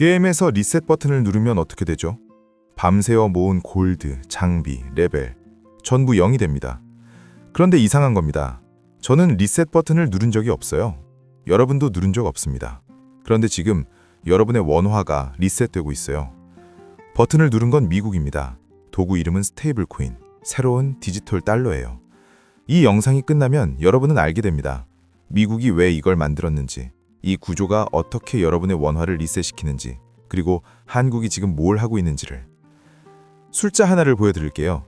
게임에서 리셋 버튼을 누르면 어떻게 되죠? 밤새워 모은 골드, 장비, 레벨 전부 0이 됩니다. 그런데 이상한 겁니다. 저는 리셋 버튼을 누른 적이 없어요. 여러분도 누른 적 없습니다. 그런데 지금 여러분의 원화가 리셋되고 있어요. 버튼을 누른 건 미국입니다. 도구 이름은 스테이블 코인, 새로운 디지털 달러예요. 이 영상이 끝나면 여러분은 알게 됩니다. 미국이 왜 이걸 만들었는지, 이 구조가 어떻게 여러분의 원화를 리셋시키는지, 그리고 한국이 지금 뭘 하고 있는지를. 숫자 하나를 보여드릴게요.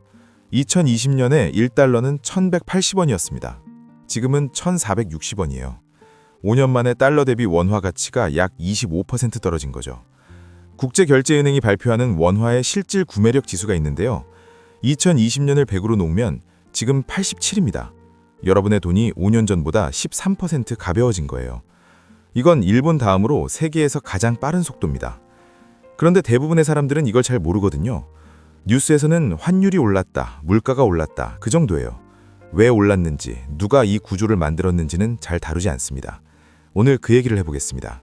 2020년에 1달러는 1180원이었습니다. 지금은 1460원이에요. 5년 만에 달러 대비 원화 가치가 약 25% 떨어진 거죠. 국제결제은행이 발표하는 원화의 실질 구매력 지수가 있는데요. 2020년을 100으로 놓으면 지금 87입니다. 여러분의 돈이 5년 전보다 13% 가벼워진 거예요. 이건 일본 다음으로 세계에서 가장 빠른 속도입니다. 그런데 대부분의 사람들은 이걸 잘 모르거든요. 뉴스에서는 환율이 올랐다, 물가가 올랐다, 그 정도예요. 왜 올랐는지, 누가 이 구조를 만들었는지는 잘 다루지 않습니다. 오늘 그 얘기를 해보겠습니다.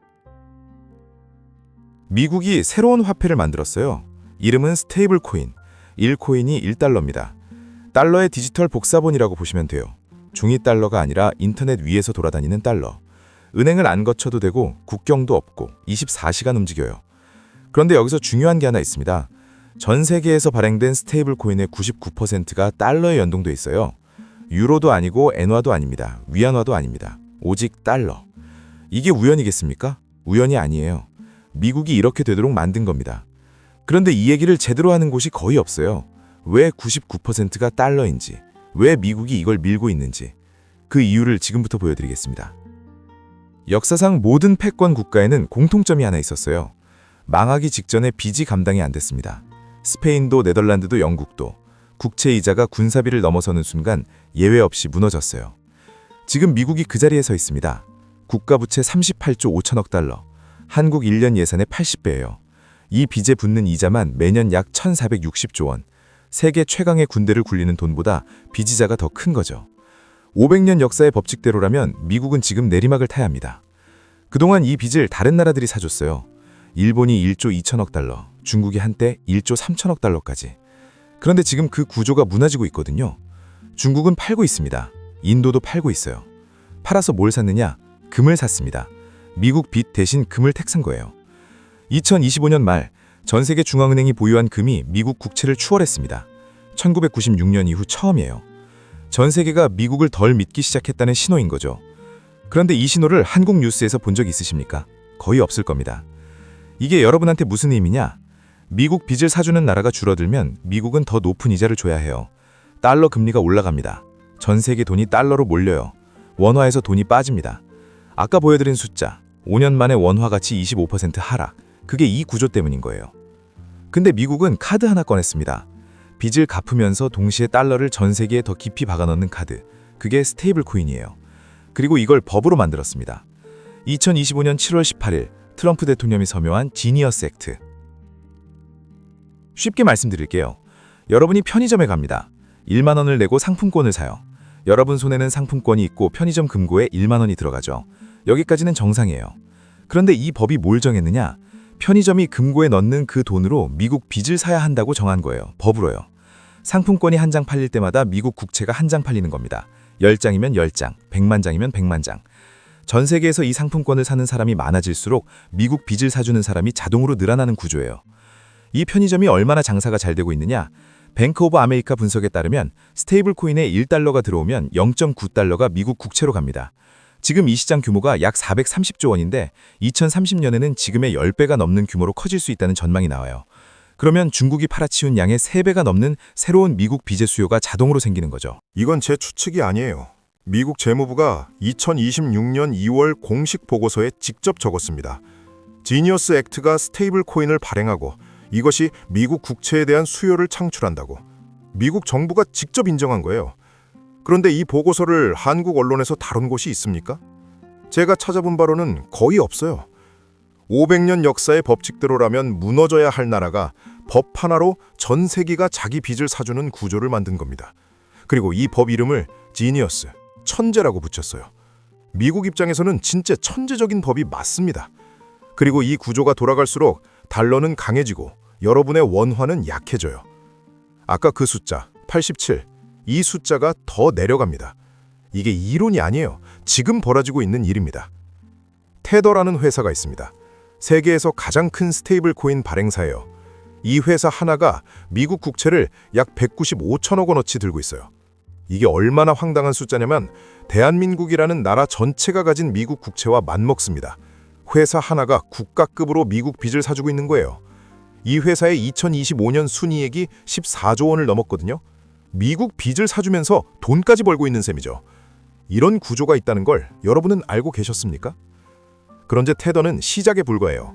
미국이 새로운 화폐를 만들었어요. 이름은 스테이블 코인, 1코인이 1달러입니다. 달러의 디지털 복사본이라고 보시면 돼요. 중위 달러가 아니라 인터넷 위에서 돌아다니는 달러. 은행을 안 거쳐도 되고 국경도 없고 24시간 움직여요. 그런데 여기서 중요한 게 하나 있습니다. 전 세계에서 발행된 스테이블 코인의 99%가 달러에 연동돼 있어요. 유로도 아니고 엔화도 아닙니다. 위안화도 아닙니다. 오직 달러. 이게 우연이겠습니까? 우연이 아니에요. 미국이 이렇게 되도록 만든 겁니다. 그런데 이 얘기를 제대로 하는 곳이 거의 없어요. 왜 99%가 달러인지, 왜 미국이 이걸 밀고 있는지, 그 이유를 지금부터 보여드리겠습니다. 역사상 모든 패권 국가에는 공통점이 하나 있었어요. 망하기 직전에 빚이 감당이 안 됐습니다. 스페인도 네덜란드도 영국도 국채이자가 군사비를 넘어서는 순간 예외 없이 무너졌어요. 지금 미국이 그 자리에 서 있습니다. 국가부채 38조 5천억 달러, 한국 1년 예산의 80배예요. 이 빚에 붙는 이자만 매년 약 1460조 원, 세계 최강의 군대를 굴리는 돈보다 빚이자가 더 큰 거죠. 500년 역사의 법칙대로라면 미국은 지금 내리막을 타야 합니다. 그동안 이 빚을 다른 나라들이 사줬어요. 일본이 1조 2천억 달러, 중국이 한때 1조 3천억 달러까지. 그런데 지금 그 구조가 무너지고 있거든요. 중국은 팔고 있습니다. 인도도 팔고 있어요. 팔아서 뭘 샀느냐? 금을 샀습니다. 미국 빚 대신 금을 택 산 거예요. 2025년 말 전 세계 중앙은행이 보유한 금이 미국 국채를 추월했습니다. 1996년 이후 처음이에요. 전 세계가 미국을 덜 믿기 시작했다는 신호인 거죠. 그런데 이 신호를 한국 뉴스에서 본 적 있으십니까? 거의 없을 겁니다. 이게 여러분한테 무슨 의미냐? 미국 빚을 사주는 나라가 줄어들면 미국은 더 높은 이자를 줘야 해요. 달러 금리가 올라갑니다. 전 세계 돈이 달러로 몰려요. 원화에서 돈이 빠집니다. 아까 보여드린 숫자, 5년 만에 원화 가치 25% 하락. 그게 이 구조 때문인 거예요. 근데 미국은 카드 하나 꺼냈습니다. 빚을 갚으면서 동시에 달러를 전 세계에 더 깊이 박아넣는 카드. 그게 스테이블 코인이에요. 그리고 이걸 법으로 만들었습니다. 2025년 7월 18일 트럼프 대통령이 서명한 지니어스 액트. 쉽게 말씀드릴게요. 여러분이 편의점에 갑니다. 1만 원을 내고 상품권을 사요. 여러분 손에는 상품권이 있고 편의점 금고에 1만 원이 들어가죠. 여기까지는 정상이에요. 그런데 이 법이 뭘 정했느냐? 편의점이 금고에 넣는 그 돈으로 미국 빚을 사야 한다고 정한 거예요. 법으로요. 상품권이 한 장 팔릴 때마다 미국 국채가 한 장 팔리는 겁니다. 10장이면 10장, 100만 장이면 100만 장. 전 세계에서 이 상품권을 사는 사람이 많아질수록 미국 빚을 사주는 사람이 자동으로 늘어나는 구조예요. 이 편의점이 얼마나 장사가 잘 되고 있느냐? 뱅크 오브 아메리카 분석에 따르면 스테이블 코인에 1달러가 들어오면 0.9달러가 미국 국채로 갑니다. 지금 이 시장 규모가 약 430조 원인데 2030년에는 지금의 10배가 넘는 규모로 커질 수 있다는 전망이 나와요. 그러면 중국이 팔아치운 양의 3배가 넘는 새로운 미국 빚의 수요가 자동으로 생기는 거죠. 이건 제 추측이 아니에요. 미국 재무부가 2026년 2월 공식 보고서에 직접 적었습니다. 지니어스 액트가 스테이블 코인을 발행하고 이것이 미국 국채에 대한 수요를 창출한다고. 미국 정부가 직접 인정한 거예요. 그런데 이 보고서를 한국 언론에서 다룬 곳이 있습니까? 제가 찾아본 바로는 거의 없어요. 500년 역사의 법칙대로라면 무너져야 할 나라가 법 하나로 전 세계가 자기 빚을 사주는 구조를 만든 겁니다. 그리고 이 법 이름을 지니어스, 천재라고 붙였어요. 미국 입장에서는 진짜 천재적인 법이 맞습니다. 그리고 이 구조가 돌아갈수록 달러는 강해지고 여러분의 원화는 약해져요. 아까 그 숫자 87, 이 숫자가 더 내려갑니다. 이게 이론이 아니에요. 지금 벌어지고 있는 일입니다. 테더라는 회사가 있습니다. 세계에서 가장 큰 스테이블 코인 발행사예요. 이 회사 하나가 미국 국채를 약 195천억 원어치 들고 있어요. 이게 얼마나 황당한 숫자냐면 대한민국이라는 나라 전체가 가진 미국 국채와 맞먹습니다. 회사 하나가 국가급으로 미국 빚을 사주고 있는 거예요. 이 회사의 2025년 순이익이 14조 원을 넘었거든요. 미국 빚을 사주면서 돈까지 벌고 있는 셈이죠. 이런 구조가 있다는 걸 여러분은 알고 계셨습니까? 그런데 테더는 시작에 불과해요.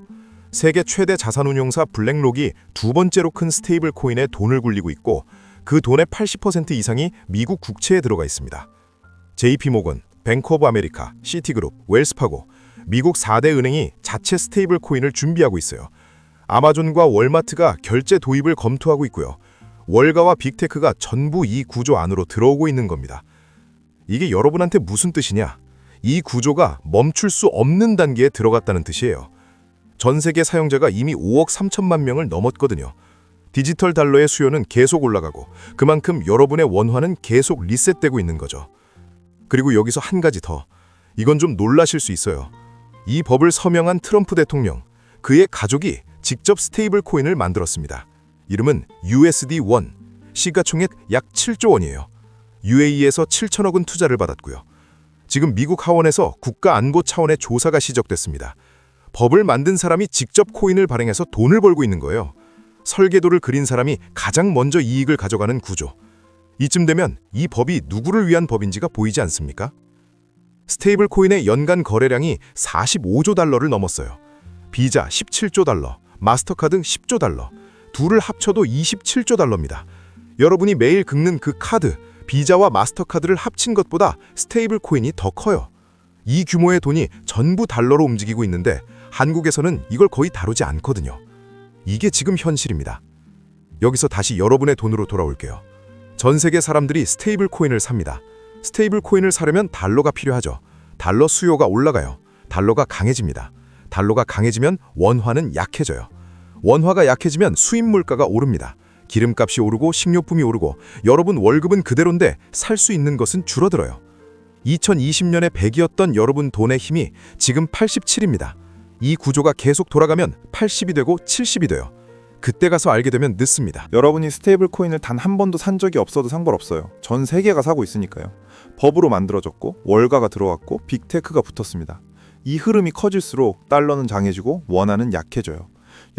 세계 최대 자산운용사 블랙록이 두 번째로 큰 스테이블 코인에 돈을 굴리고 있고 그 돈의 80% 이상이 미국 국채에 들어가 있습니다. JP모건, 뱅크 오브 아메리카, 시티그룹, 웰스파고, 미국 4대 은행이 자체 스테이블 코인을 준비하고 있어요. 아마존과 월마트가 결제 도입을 검토하고 있고요. 월가와 빅테크가 전부 이 구조 안으로 들어오고 있는 겁니다. 이게 여러분한테 무슨 뜻이냐? 이 구조가 멈출 수 없는 단계에 들어갔다는 뜻이에요. 전 세계 사용자가 이미 5억 3천만 명을 넘었거든요. 디지털 달러의 수요는 계속 올라가고 그만큼 여러분의 원화는 계속 리셋되고 있는 거죠. 그리고 여기서 한 가지 더. 이건 좀 놀라실 수 있어요. 이 법을 서명한 트럼프 대통령, 그의 가족이 직접 스테이블 코인을 만들었습니다. 이름은 USD1, 시가총액 약 7조 원이에요. UAE에서 7천억 원 투자를 받았고요. 지금 미국 하원에서 국가안보 차원의 조사가 시작됐습니다. 법을 만든 사람이 직접 코인을 발행해서 돈을 벌고 있는 거예요. 설계도를 그린 사람이 가장 먼저 이익을 가져가는 구조. 이쯤 되면 이 법이 누구를 위한 법인지가 보이지 않습니까? 스테이블 코인의 연간 거래량이 45조 달러를 넘었어요. 비자 17조 달러, 마스터카드 10조 달러, 둘을 합쳐도 27조 달러입니다. 여러분이 매일 긁는 그 카드, 비자와 마스터카드를 합친 것보다 스테이블 코인이 더 커요. 이 규모의 돈이 전부 달러로 움직이고 있는데 한국에서는 이걸 거의 다루지 않거든요. 이게 지금 현실입니다. 여기서 다시 여러분의 돈으로 돌아올게요. 전 세계 사람들이 스테이블 코인을 삽니다. 스테이블 코인을 사려면 달러가 필요하죠. 달러 수요가 올라가요. 달러가 강해집니다. 달러가 강해지면 원화는 약해져요. 원화가 약해지면 수입 물가가 오릅니다. 기름값이 오르고 식료품이 오르고 여러분 월급은 그대로인데 살 수 있는 것은 줄어들어요. 2020년에 100이었던 여러분 돈의 힘이 지금 87입니다. 이 구조가 계속 돌아가면 80이 되고 70이 돼요. 그때 가서 알게 되면 늦습니다. 여러분이 스테이블 코인을 단 한 번도 산 적이 없어도 상관없어요. 전 세계가 사고 있으니까요. 법으로 만들어졌고 월가가 들어왔고 빅테크가 붙었습니다. 이 흐름이 커질수록 달러는 장해지고 원화는 약해져요.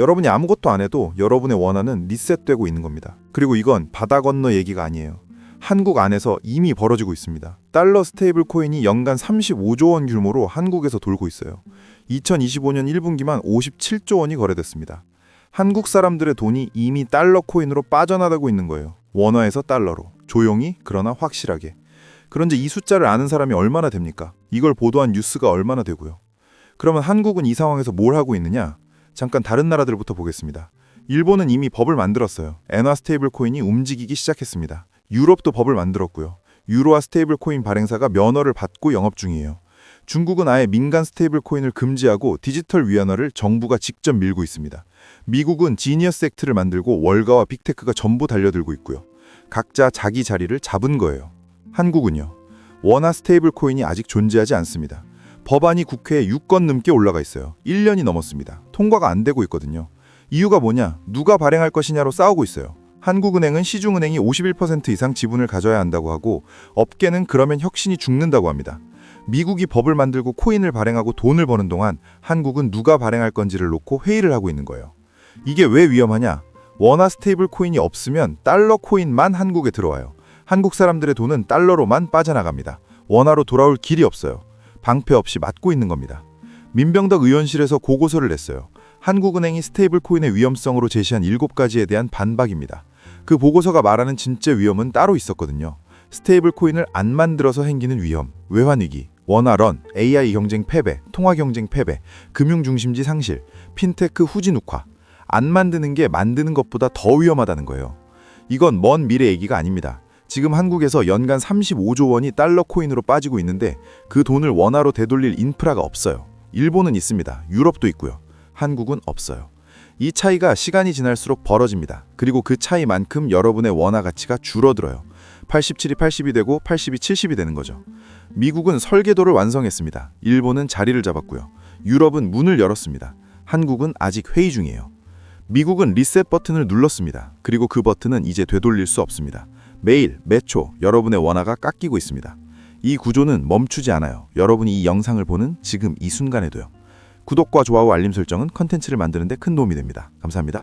여러분이 아무것도 안 해도 여러분의 원화는 리셋되고 있는 겁니다. 그리고 이건 바다 건너 얘기가 아니에요. 한국 안에서 이미 벌어지고 있습니다. 달러 스테이블 코인이 연간 35조 원 규모로 한국에서 돌고 있어요. 2025년 1분기만 57조 원이 거래됐습니다. 한국 사람들의 돈이 이미 달러 코인으로 빠져나가고 있는 거예요. 원화에서 달러로. 조용히 그러나 확실하게. 그런데 이 숫자를 아는 사람이 얼마나 됩니까? 이걸 보도한 뉴스가 얼마나 되고요. 그러면 한국은 이 상황에서 뭘 하고 있느냐? 잠깐 다른 나라들부터 보겠습니다. 일본은 이미 법을 만들었어요. 엔화 스테이블 코인이 움직이기 시작했습니다. 유럽도 법을 만들었고요. 유로화 스테이블 코인 발행사가 면허를 받고 영업 중이에요. 중국은 아예 민간 스테이블 코인을 금지하고 디지털 위안화를 정부가 직접 밀고 있습니다. 미국은 지니어스 액트를 만들고 월가와 빅테크가 전부 달려들고 있고요. 각자 자기 자리를 잡은 거예요. 한국은요. 원화 스테이블 코인이 아직 존재하지 않습니다. 법안이 국회에 6건 넘게 올라가 있어요. 1년이 넘었습니다. 통과가 안 되고 있거든요. 이유가 뭐냐? 누가 발행할 것이냐로 싸우고 있어요. 한국은행은 시중은행이 51% 이상 지분을 가져야 한다고 하고 업계는 그러면 혁신이 죽는다고 합니다. 미국이 법을 만들고 코인을 발행하고 돈을 버는 동안 한국은 누가 발행할 건지를 놓고 회의를 하고 있는 거예요. 이게 왜 위험하냐? 원화 스테이블 코인이 없으면 달러 코인만 한국에 들어와요. 한국 사람들의 돈은 달러로만 빠져나갑니다. 원화로 돌아올 길이 없어요. 방패 없이 맞고 있는 겁니다. 민병덕 의원실에서 고고서를 냈어요. 한국은행이 스테이블 코인의 위험성으로 제시한 7가지에 대한 반박입니다. 그 보고서가 말하는 진짜 위험은 따로 있었거든요. 스테이블 코인을 안 만들어서 생기는 위험, 외환위기, 원화런, AI 경쟁 패배, 통화 경쟁 패배, 금융 중심지 상실, 핀테크 후진욱화. 안 만드는 게 만드는 것보다 더 위험하다는 거예요. 이건 먼 미래 얘기가 아닙니다. 지금 한국에서 연간 35조 원이 달러 코인으로 빠지고 있는데 그 돈을 원화로 되돌릴 인프라가 없어요. 일본은 있습니다. 유럽도 있고요. 한국은 없어요. 이 차이가 시간이 지날수록 벌어집니다. 그리고 그 차이만큼 여러분의 원화 가치가 줄어들어요. 87이 80이 되고 80이 70이 되는 거죠. 미국은 설계도를 완성했습니다. 일본은 자리를 잡았고요. 유럽은 문을 열었습니다. 한국은 아직 회의 중이에요. 미국은 리셋 버튼을 눌렀습니다. 그리고 그 버튼은 이제 되돌릴 수 없습니다. 매일, 매초 여러분의 원화가 깎이고 있습니다. 이 구조는 멈추지 않아요. 여러분이 이 영상을 보는 지금 이 순간에도요. 구독과 좋아요, 알림 설정은 컨텐츠를 만드는 데 큰 도움이 됩니다. 감사합니다.